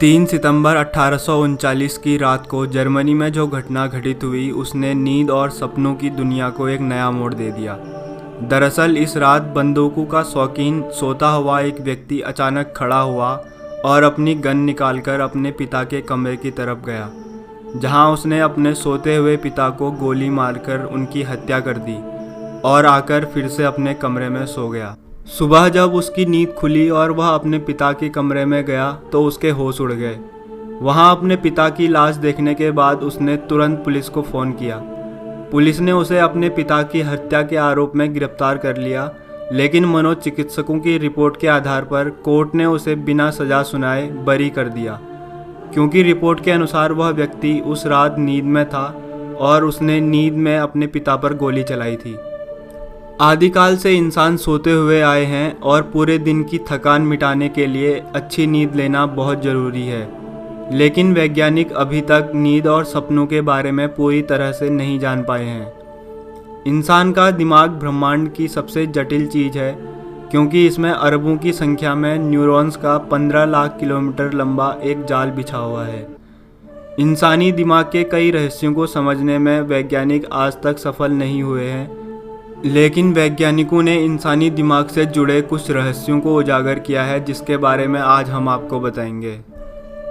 3 सितंबर 1839 की रात को जर्मनी में जो घटना घटित हुई उसने नींद और सपनों की दुनिया को एक नया मोड़ दे दिया। दरअसल इस रात बंदूकों का शौकीन सोता हुआ एक व्यक्ति अचानक खड़ा हुआ और अपनी गन निकालकर अपने पिता के कमरे की तरफ गया, जहां उसने अपने सोते हुए पिता को गोली मारकर उनकी हत्या कर दी और आकर फिर से अपने कमरे में सो गया। सुबह जब उसकी नींद खुली और वह अपने पिता के कमरे में गया तो उसके होश उड़ गए। वहां अपने पिता की लाश देखने के बाद उसने तुरंत पुलिस को फ़ोन किया। पुलिस ने उसे अपने पिता की हत्या के आरोप में गिरफ्तार कर लिया, लेकिन मनोचिकित्सकों की रिपोर्ट के आधार पर कोर्ट ने उसे बिना सजा सुनाए बरी कर दिया, क्योंकि रिपोर्ट के अनुसार वह व्यक्ति उस रात नींद में था और उसने नींद में अपने पिता पर गोली चलाई थी। आदिकाल से इंसान सोते हुए आए हैं और पूरे दिन की थकान मिटाने के लिए अच्छी नींद लेना बहुत ज़रूरी है, लेकिन वैज्ञानिक अभी तक नींद और सपनों के बारे में पूरी तरह से नहीं जान पाए हैं। इंसान का दिमाग ब्रह्मांड की सबसे जटिल चीज़ है, क्योंकि इसमें अरबों की संख्या में न्यूरॉन्स का 15 लाख किलोमीटर लंबा एक जाल बिछा हुआ है। इंसानी दिमाग के कई रहस्यों को समझने में वैज्ञानिक आज तक सफल नहीं हुए हैं, लेकिन वैज्ञानिकों ने इंसानी दिमाग से जुड़े कुछ रहस्यों को उजागर किया है, जिसके बारे में आज हम आपको बताएंगे।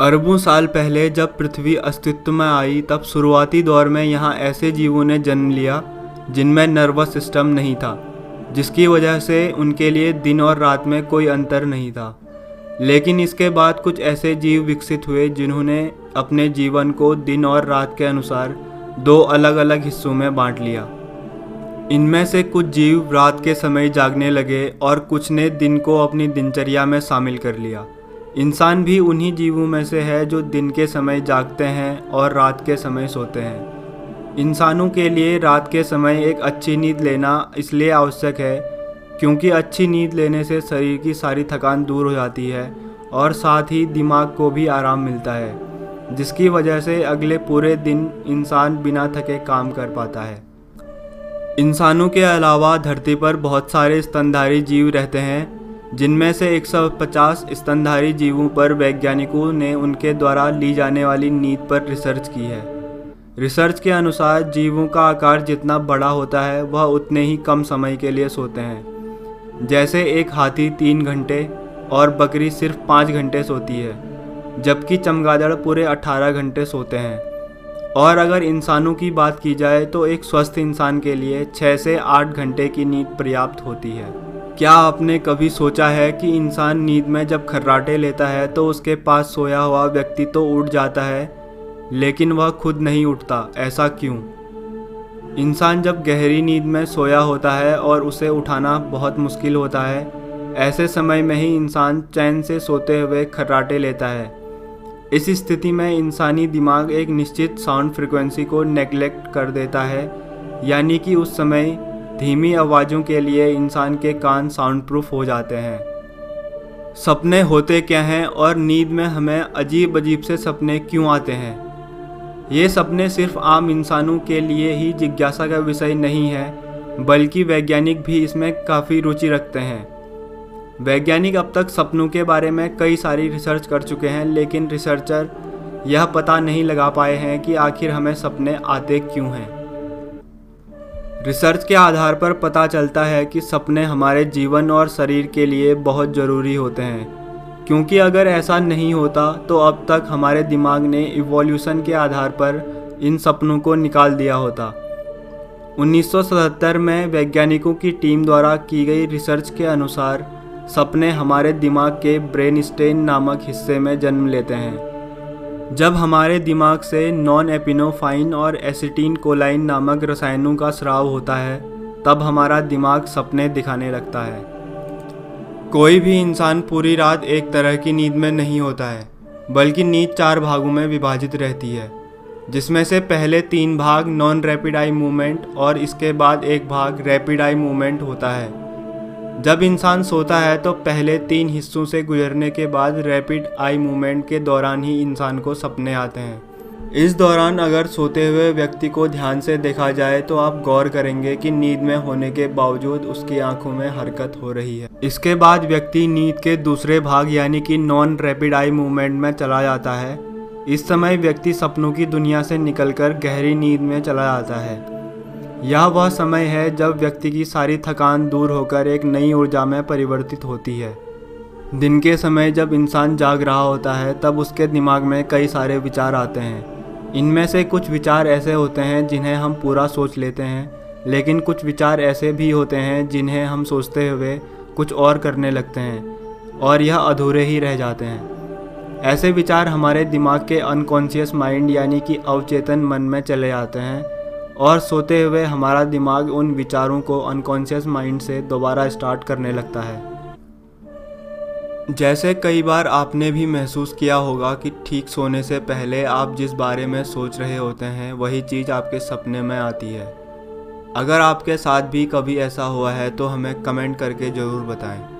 अरबों साल पहले जब पृथ्वी अस्तित्व में आई, तब शुरुआती दौर में यहाँ ऐसे जीवों ने जन्म लिया जिनमें नर्वस सिस्टम नहीं था, जिसकी वजह से उनके लिए दिन और रात में कोई अंतर नहीं था। लेकिन इसके बाद कुछ ऐसे जीव विकसित हुए जिन्होंने अपने जीवन को दिन और रात के अनुसार दो अलग अलग हिस्सों में बांट लिया। इनमें से कुछ जीव रात के समय जागने लगे और कुछ ने दिन को अपनी दिनचर्या में शामिल कर लिया। इंसान भी उन्हीं जीवों में से है जो दिन के समय जागते हैं और रात के समय सोते हैं। इंसानों के लिए रात के समय एक अच्छी नींद लेना इसलिए आवश्यक है क्योंकि अच्छी नींद लेने से शरीर की सारी थकान दूर हो जाती है और साथ ही दिमाग को भी आराम मिलता है, जिसकी वजह से अगले पूरे दिन इंसान बिना थके काम कर पाता है। इंसानों के अलावा धरती पर बहुत सारे स्तनधारी जीव रहते हैं, जिनमें से 150 स्तनधारी जीवों पर वैज्ञानिकों ने उनके द्वारा ली जाने वाली नींद पर रिसर्च की है। रिसर्च के अनुसार जीवों का आकार जितना बड़ा होता है वह उतने ही कम समय के लिए सोते हैं। जैसे एक हाथी 3 घंटे और बकरी सिर्फ 5 घंटे सोती है, जबकि चमगादड़ पूरे 18 घंटे सोते हैं। और अगर इंसानों की बात की जाए तो एक स्वस्थ इंसान के लिए 6 से 8 घंटे की नींद पर्याप्त होती है। क्या आपने कभी सोचा है कि इंसान नींद में जब खर्राटे लेता है तो उसके पास सोया हुआ व्यक्ति तो उठ जाता है, लेकिन वह खुद नहीं उठता? ऐसा क्यों? इंसान जब गहरी नींद में सोया होता है और उसे उठाना बहुत मुश्किल होता है, ऐसे समय में ही इंसान चैन से सोते हुए खर्राटे लेता है। इस स्थिति में इंसानी दिमाग एक निश्चित साउंड फ्रीक्वेंसी को नेग्लेक्ट कर देता है, यानी कि उस समय धीमी आवाज़ों के लिए इंसान के कान साउंड प्रूफ हो जाते हैं। सपने होते क्या हैं और नींद में हमें अजीब अजीब से सपने क्यों आते हैं? ये सपने सिर्फ आम इंसानों के लिए ही जिज्ञासा का विषय नहीं है, बल्कि वैज्ञानिक भी इसमें काफ़ी रुचि रखते हैं। वैज्ञानिक अब तक सपनों के बारे में कई सारी रिसर्च कर चुके हैं, लेकिन रिसर्चर यह पता नहीं लगा पाए हैं कि आखिर हमें सपने आते क्यों हैं। रिसर्च के आधार पर पता चलता है कि सपने हमारे जीवन और शरीर के लिए बहुत ज़रूरी होते हैं, क्योंकि अगर ऐसा नहीं होता तो अब तक हमारे दिमाग ने इवोल्यूशन के आधार पर इन सपनों को निकाल दिया होता। 1977 में वैज्ञानिकों की टीम द्वारा की गई रिसर्च के अनुसार सपने हमारे दिमाग के ब्रेन स्टेम नामक हिस्से में जन्म लेते हैं। जब हमारे दिमाग से नॉन एपिनेफ्राइन और एसिटिल कोलाइन नामक रसायनों का स्राव होता है, तब हमारा दिमाग सपने दिखाने लगता है। कोई भी इंसान पूरी रात एक तरह की नींद में नहीं होता है, बल्कि नींद 4 भागों में विभाजित रहती है, जिसमें से पहले 3 भाग नॉन रैपिड आई मूवमेंट और इसके बाद एक भाग रैपिड आई मूवमेंट होता है। जब इंसान सोता है तो पहले 3 हिस्सों से गुजरने के बाद रैपिड आई मूवमेंट के दौरान ही इंसान को सपने आते हैं। इस दौरान अगर सोते हुए व्यक्ति को ध्यान से देखा जाए तो आप गौर करेंगे कि नींद में होने के बावजूद उसकी आंखों में हरकत हो रही है। इसके बाद व्यक्ति नींद के दूसरे भाग यानी कि नॉन रैपिड आई मूवमेंट में चला जाता है। इस समय व्यक्ति सपनों की दुनिया से निकलकर गहरी नींद में चला जाता है। यह वह समय है जब व्यक्ति की सारी थकान दूर होकर एक नई ऊर्जा में परिवर्तित होती है। दिन के समय जब इंसान जाग रहा होता है तब उसके दिमाग में कई सारे विचार आते हैं। इनमें से कुछ विचार ऐसे होते हैं जिन्हें हम पूरा सोच लेते हैं, लेकिन कुछ विचार ऐसे भी होते हैं जिन्हें हम सोचते हुए कुछ और करने लगते हैं और यह अधूरे ही रह जाते हैं। ऐसे विचार हमारे दिमाग के अनकॉन्शियस माइंड यानी कि अवचेतन मन में चले जाते हैं और सोते हुए हमारा दिमाग उन विचारों को अनकॉन्शियस माइंड से दोबारा स्टार्ट करने लगता है। जैसे कई बार आपने भी महसूस किया होगा कि ठीक सोने से पहले आप जिस बारे में सोच रहे होते हैं वही चीज़ आपके सपने में आती है। अगर आपके साथ भी कभी ऐसा हुआ है तो हमें कमेंट करके ज़रूर बताएं।